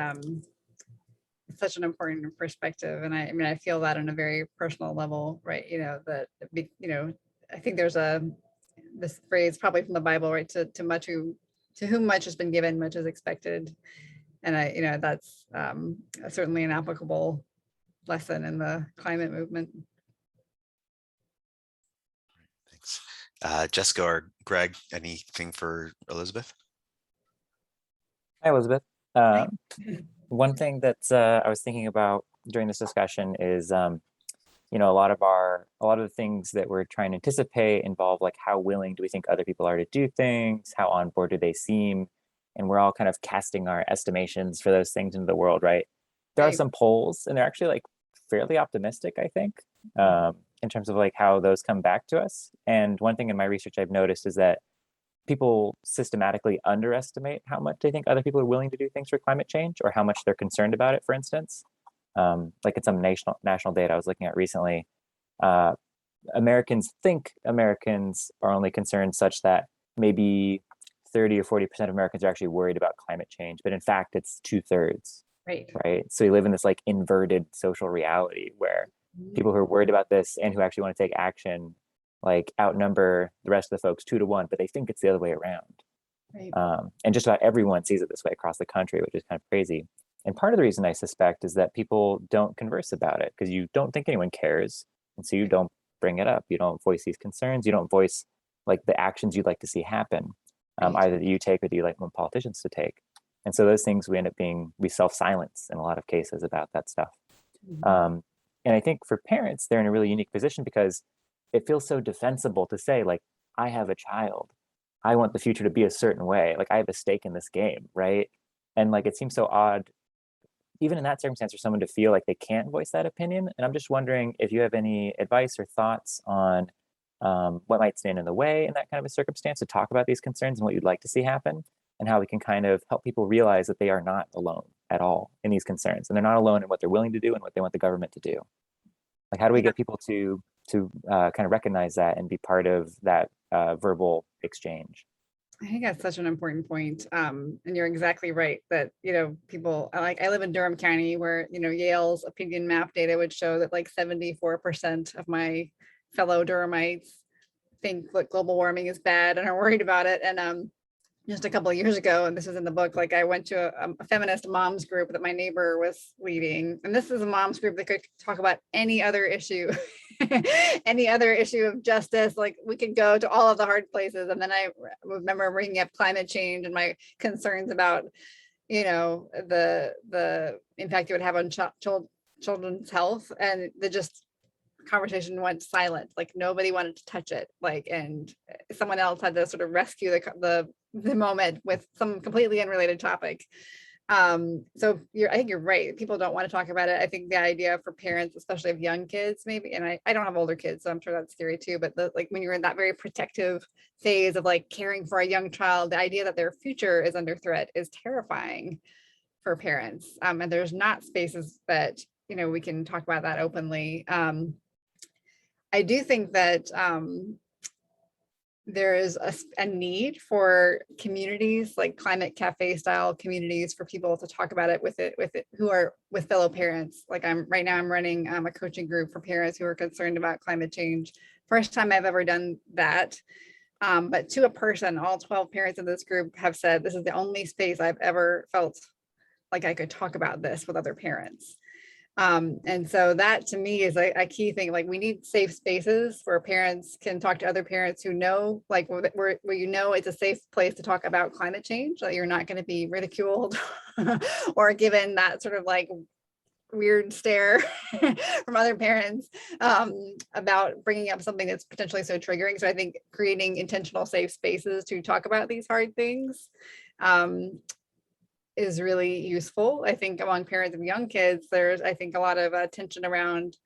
such an important perspective, and I mean, I feel that on a very personal level, right? I think there's this phrase probably from the Bible, right? To whom much has been given, much is expected. And that's certainly an applicable lesson in the climate movement. Thanks. Jessica or Greg, anything for Elizabeth? Hi, Elizabeth. One thing that I was thinking about during this discussion is, a lot of the things that we're trying to anticipate involve like how willing do we think other people are to do things, how on board do they seem, and we're all kind of casting our estimations for those things into the world, right? There are some polls, and they're actually like fairly optimistic, I think, in terms of like how those come back to us. And one thing in my research I've noticed is that people systematically underestimate how much they think other people are willing to do things for climate change, or how much they're concerned about it, for instance. Like in some national data I was looking at recently, Americans think Americans are only concerned such that maybe 30 or 40% of Americans are actually worried about climate change, but in fact it's 2/3. Right. So we live in this like inverted social reality where people who are worried about this and who actually want to take action like outnumber the rest of the folks 2 to 1, but they think it's the other way around. And just about everyone sees it this way across the country, which is kind of crazy. And part of the reason I suspect is that people don't converse about it because you don't think anyone cares. And so you don't bring it up. You don't voice these concerns. You don't voice like the actions you'd like to see happen, either that you take or that you like want politicians to take. And so those things we self-silence in a lot of cases about that stuff. And I think for parents, they're in a really unique position because it feels so defensible to say, like, I have a child. I want the future to be a certain way. Like, I have a stake in this game, right? And like, it seems so odd, even in that circumstance, for someone to feel like they can't voice that opinion. And I'm just wondering if you have any advice or thoughts on what might stand in the way in that kind of a circumstance to talk about these concerns and what you'd like to see happen, and how we can kind of help people realize that they are not alone at all in these concerns, and they're not alone in what they're willing to do and what they want the government to do. Like, how do we get people to kind of recognize that and be part of that verbal exchange? I think that's such an important point. And you're exactly right that, people I live in Durham County where, Yale's opinion map data would show that like 74% of my fellow Durhamites think that global warming is bad and are worried about it. And just a couple of years ago, and this is in the book, like I went to a feminist moms group that my neighbor was leading. And this is a moms group that could talk about any other issue, any other issue of justice. Like we could go to all of the hard places. And then I remember bringing up climate change and my concerns about, the impact it would have on children's health. And the conversation went silent. Like nobody wanted to touch it. And someone else had to sort of rescue the moment with some completely unrelated topic. So I think you're right. People don't want to talk about it. I think the idea for parents, especially of young kids, maybe, and I don't have older kids, so I'm sure that's scary too. But when you're in that very protective phase of like caring for a young child, the idea that their future is under threat is terrifying for parents. And there's not spaces that we can talk about that openly. I do think that there is a need for communities, like climate cafe style communities, for people to talk about it with who are with fellow parents. Like right now I'm running a coaching group for parents who are concerned about climate change. First time I've ever done that. But to a person, all 12 parents in this group have said, this is the only space I've ever felt like I could talk about this with other parents. And so that to me is a key thing. Like we need safe spaces where parents can talk to other parents who know, like where it's a safe place to talk about climate change, that you're not going to be ridiculed or given that sort of like weird stare from other parents about bringing up something that's potentially so triggering. So I think creating intentional safe spaces to talk about these hard things is really useful. I think among parents of young kids, there's, I think, a lot of tension around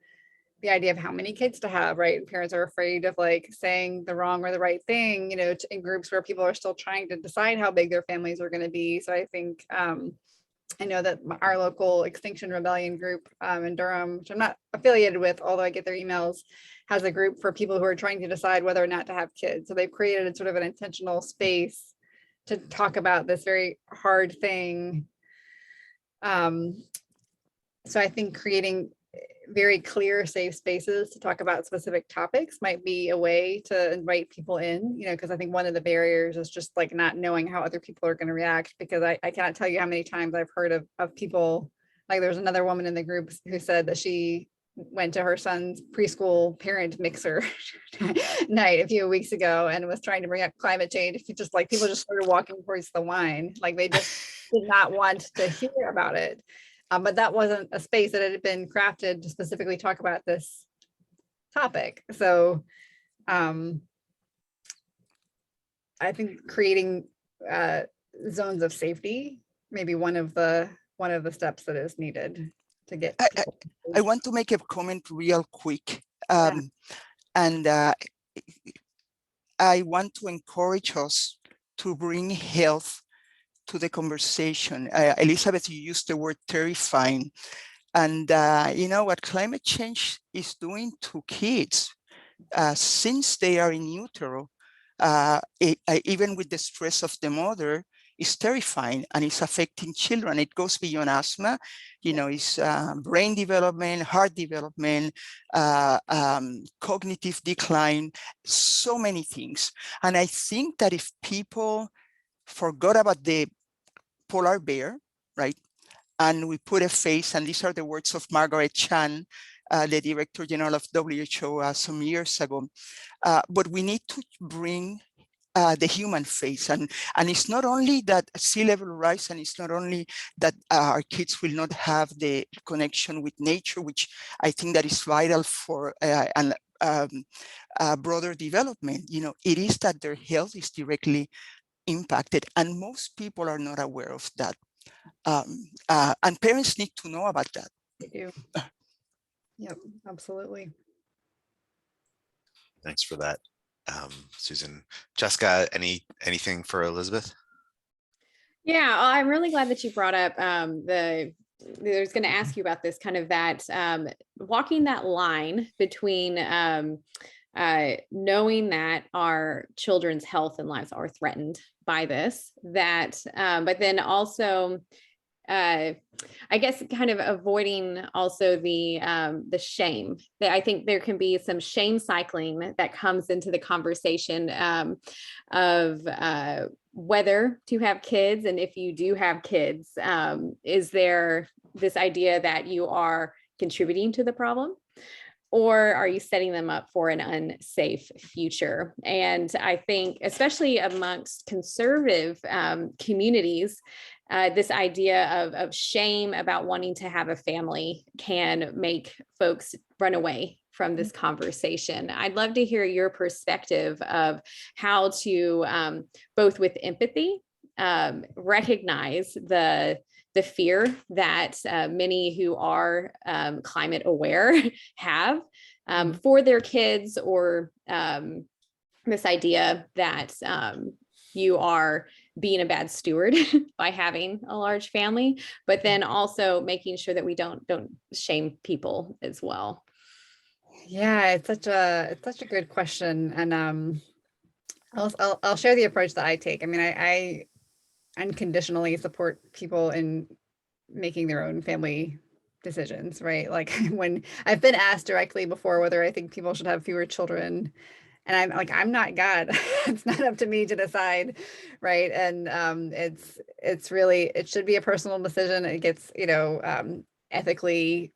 the idea of how many kids to have, right? And parents are afraid of like saying the wrong or the right thing, in groups where people are still trying to decide how big their families are going to be. So I think, I know that our local Extinction Rebellion group in Durham, which I'm not affiliated with, although I get their emails, has a group for people who are trying to decide whether or not to have kids. So they've created sort of an intentional space to talk about this very hard thing. So I think creating very clear, safe spaces to talk about specific topics might be a way to invite people in, because I think one of the barriers is just like not knowing how other people are going to react, because I cannot tell you how many times I've heard of people, like there's another woman in the group who said that she went to her son's preschool parent mixer night a few weeks ago and was trying to bring up climate change. Just like people just started walking towards the wine, like they just did not want to hear about it. But that wasn't a space that had been crafted to specifically talk about this topic. So I think creating zones of safety may be one of the steps that is needed to get. I want to make a comment real quick. And I want to encourage us to bring health to the conversation. Elizabeth, you used the word terrifying. And what climate change is doing to kids since they are in utero, even with the stress of the mother, is terrifying, and it's affecting children. It goes beyond asthma, it's brain development, heart development, cognitive decline, so many things. And I think that if people forgot about the polar bear, right, and we put a face, and these are the words of Margaret Chan, the Director General of WHO some years ago, but we need to bring the human face, and it's not only that sea level rise, and it's not only that our kids will not have the connection with nature, which I think that is vital for broader development. It is that their health is directly impacted, and most people are not aware of that, and parents need to know about that. They do. Yep, absolutely. Thanks for that, Susan. Jessica, anything for Elizabeth? Yeah, I'm really glad that you brought up I was going to ask you about this kind of that walking that line between knowing that our children's health and lives are threatened by this, but then also, I guess kind of avoiding also the shame. That I think there can be some shame cycling that comes into the conversation of whether to have kids, and if you do have kids, is there this idea that you are contributing to the problem, or are you setting them up for an unsafe future? And I think, especially amongst conservative communities, this idea of shame about wanting to have a family can make folks run away from this conversation. I'd love to hear your perspective of how to, both with empathy, recognize the fear that many who are climate aware have for their kids, or this idea that you are being a bad steward by having a large family, but then also making sure that we don't shame people as well. Yeah, it's such a good question, and I'll share the approach that I take. I mean, I unconditionally support people in making their own family decisions, right? Like, when I've been asked directly before whether I think people should have fewer children, and I'm like, I'm not God. It's not up to me to decide, right? And it's really, it should be a personal decision. It gets, ethically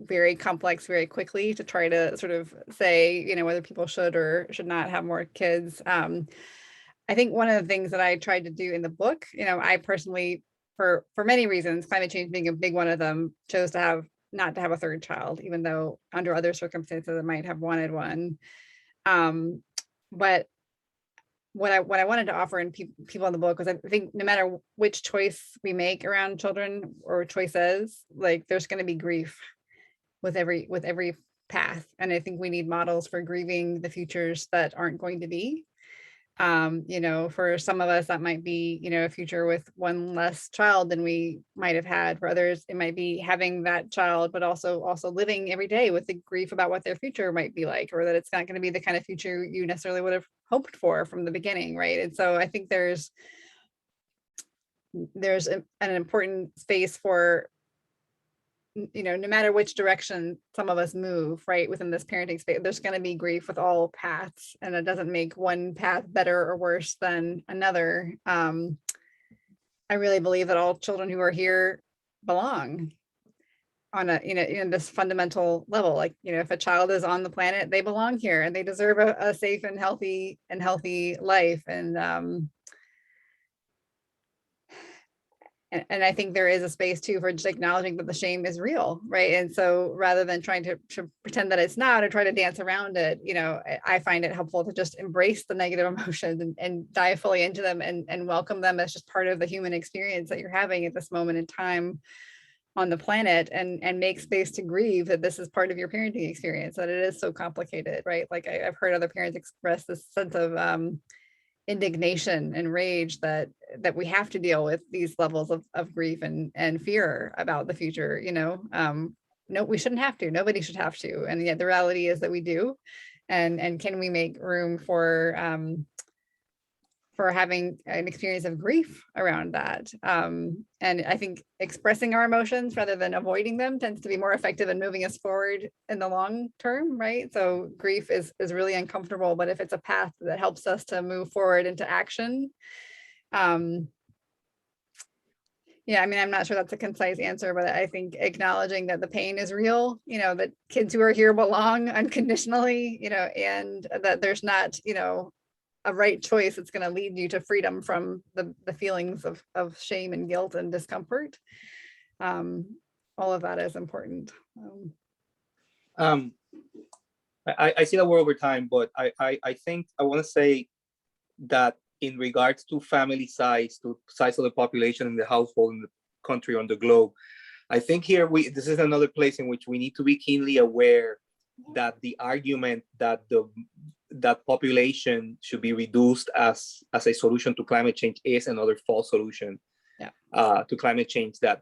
very complex very quickly to try to sort of say, whether people should or should not have more kids. I think one of the things that I tried to do in the book, I personally, for many reasons, climate change being a big one of them, chose to not to have a third child, even though under other circumstances I might have wanted one. But what I wanted to offer in people in the book was, I think no matter which choice we make around children or choices, like, there's going to be grief with every path. And I think we need models for grieving the futures that aren't going to be. For some of us, that might be, a future with one less child than we might have had. For others, it might be having that child, but also living every day with the grief about what their future might be like, or that it's not going to be the kind of future you necessarily would have hoped for from the beginning, right? And so I think there's an important space for, no matter which direction some of us move, right, within this parenting space, there's going to be grief with all paths, and it doesn't make one path better or worse than another. I really believe that all children who are here belong on in this fundamental level. Like, if a child is on the planet, they belong here, and they deserve a safe and healthy life. And I think there is a space too for just acknowledging that the shame is real, right? And so rather than trying to pretend that it's not, or try to dance around it, I find it helpful to just embrace the negative emotions and dive fully into them and welcome them as just part of the human experience that you're having at this moment in time on the planet, and make space to grieve that this is part of your parenting experience, that it is so complicated, right? Like, I've heard other parents express this sense of indignation and rage that we have to deal with these levels of grief and fear about the future. No, we shouldn't have to. Nobody should have to. And yet the reality is that we do. And can we make room for having an experience of grief around that? And I think expressing our emotions rather than avoiding them tends to be more effective in moving us forward in the long term, right? So grief is really uncomfortable, but if it's a path that helps us to move forward into action, yeah, I mean, I'm not sure that's a concise answer, but I think acknowledging that the pain is real, that kids who are here belong unconditionally, and that there's not, a right choice that's going to lead you to freedom from the feelings of shame and guilt and discomfort. All of that is important. I see that we're over time, but I think I want to say that in regards to family size, to size of the population in the household, in the country, on the globe, I think here this is another place in which we need to be keenly aware that the argument that that population should be reduced as a solution to climate change is another false solution to climate change that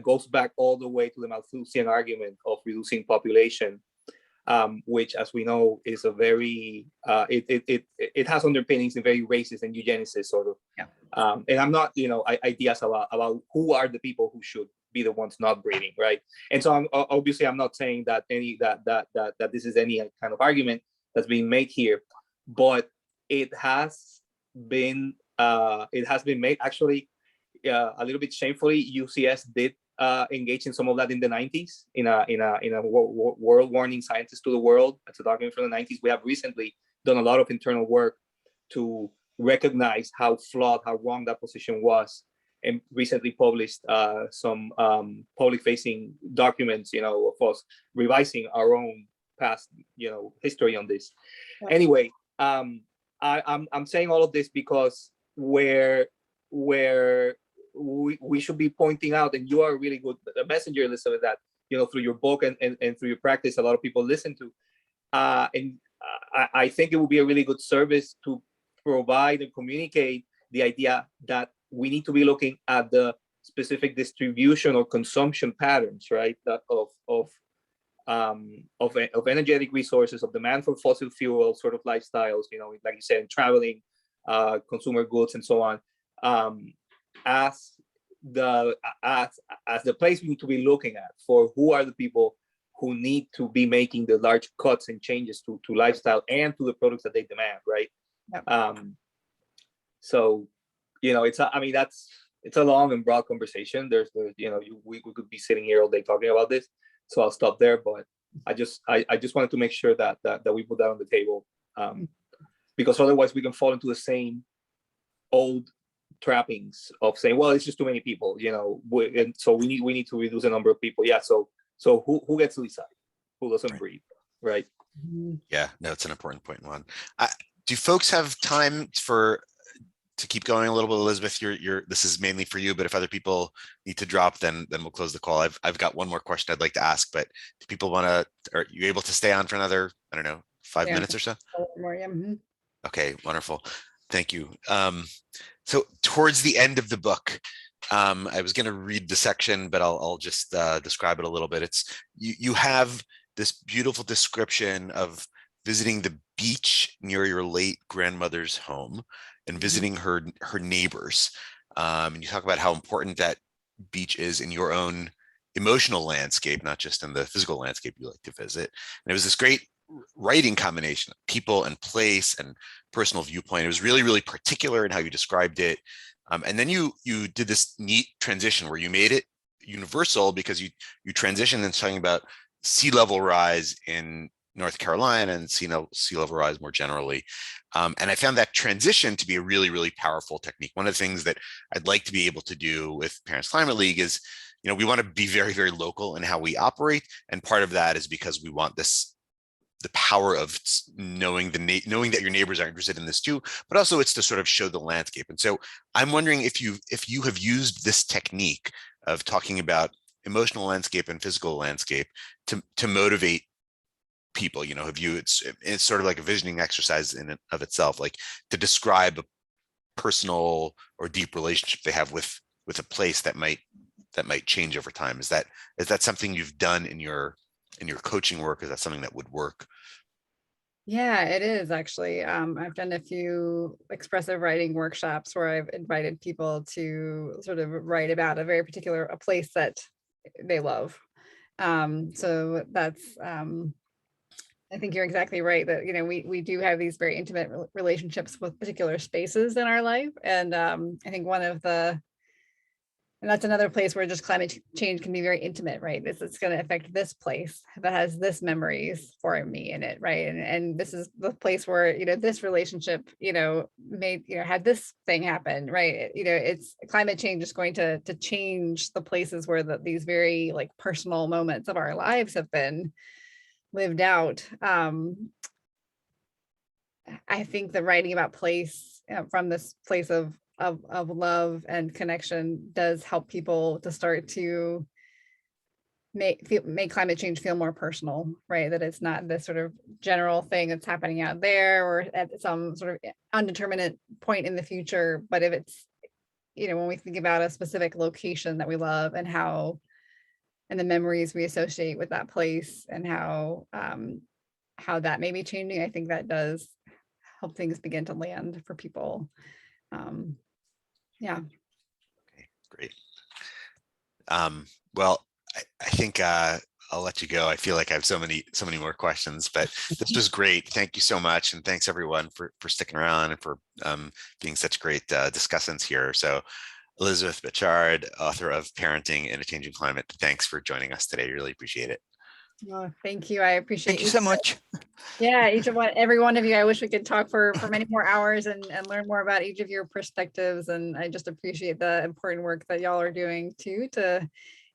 goes back all the way to the Malthusian argument of reducing population. which, as we know, is a very it has underpinnings in very racist and eugenicist sort of. Yeah. And I'm not, ideas about who are the people who should be the ones not breeding, right? And so I'm not saying that that this is any kind of argument that's being made here, but it has been made actually a little bit shamefully. UCS did engage in some of that in the 90s in a world warning scientists to the world. That's a document from the 90s. We have recently done a lot of internal work to recognize how flawed, how wrong that position was, and recently published some public-facing documents, of us revising our own past, history on this. Yeah. Anyway, I'm saying all of this because where we should be pointing out, and you are a really good messenger, Elizabeth, that through your book and through your practice, a lot of people listen to, and I think it would be a really good service to provide and communicate the idea that we need to be looking at the specific distribution or consumption patterns, right? That of energetic resources, of demand for fossil fuel sort of lifestyles, like you said, traveling, consumer goods, and so on, as the place we need to be looking at for who are the people who need to be making the large cuts and changes to lifestyle and to the products that they demand, right? Yep. So, it's a long and broad conversation. We could be sitting here all day talking about this. So I'll stop there. But I just wanted to make sure that we put that on the table, because otherwise we can fall into the same old trappings of saying, well, it's just too many people, and so we need to reduce the number of people. Yeah. So who gets to decide? Who doesn't breathe, right? Yeah. No, it's an important point, Juan. Do folks have time to keep going a little bit? Elizabeth, this is mainly for you, but if other people need to drop, then we'll close the call. I've got one more question I'd like to ask, but do people want to, are you able to stay on for another, 5 minutes or so? More, yeah. Mm-hmm. Okay, wonderful. Thank you. So towards the end of the book, I was going to read the section, but I'll just describe it a little bit. You have this beautiful description of visiting the beach near your late grandmother's home and visiting her neighbors. And you talk about how important that beach is in your own emotional landscape, not just in the physical landscape you like to visit. And it was this great writing combination of people and place and personal viewpoint. It was really, really particular in how you described it. And then you did this neat transition where you made it universal, because you transitioned into talking about sea level rise in North Carolina and sea level rise more generally. And I found that transition to be a really, really powerful technique. One of the things that I'd like to be able to do with Parents Climate League is, we want to be very, very local in how we operate. And part of that is because we want the power of knowing that your neighbors are interested in this too, but also it's to sort of show the landscape. And so I'm wondering if you have used this technique of talking about emotional landscape and physical landscape to motivate people. It's sort of like a visioning exercise in and of itself, like to describe a personal or deep relationship they have with a place that might change over time. Is that something you've done in your coaching work? Is that something that would work? Yeah, it is actually. I've done a few expressive writing workshops where I've invited people to sort of write about a very particular place that they love. So that's, I think you're exactly right that, we do have these very intimate relationships with particular spaces in our life. And I think and that's another place where just climate change can be very intimate, right? It's going to affect this place that has this memories for me in it, right? And this is the place where, this relationship, had this thing happen, right? It's climate change is going to change the places where these very personal moments of our lives have been lived out. I think that writing about place from this place of love and connection does help people to start to make climate change feel more personal, right? That it's not this sort of general thing that's happening out there or at some sort of undeterminate point in the future. But if it's, when we think about a specific location that we love and the memories we associate with that place and how how that may be changing, I think that does help things begin to land for people. Yeah. Okay, great. Well, I think I'll let you go. I feel like I have so many more questions, but this was great. Thank you so much. And thanks everyone for sticking around and for being such great discussants here. So Elizabeth Bechard, author of Parenting in a Changing Climate, thanks for joining us today. Really appreciate it. Oh, thank you. I appreciate Thank you so much. Yeah, every one of you. I wish we could talk for many more hours and learn more about each of your perspectives. And I just appreciate the important work that y'all are doing too to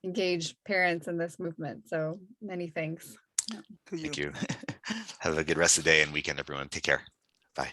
engage parents in this movement. So many thanks. Thank you. Have a good rest of the day and weekend, everyone. Take care. Bye.